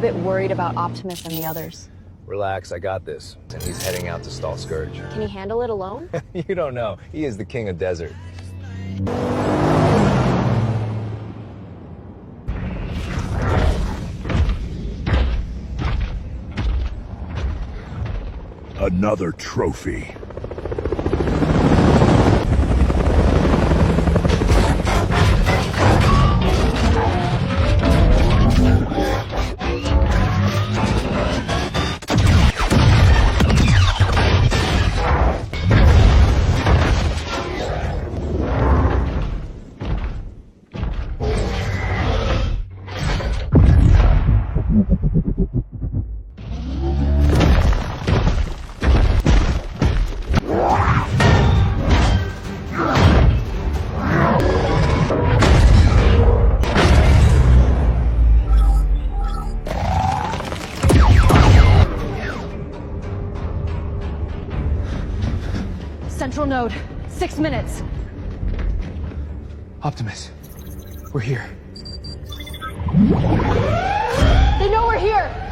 bit worried about Optimus and the others. Relax, I got this. And he's heading out to stall Scourge. Can he handle it alone? You don't know. He is the king of desert. Another trophy. Central node. 6 minutes. Optimus, we're here. They know we're here!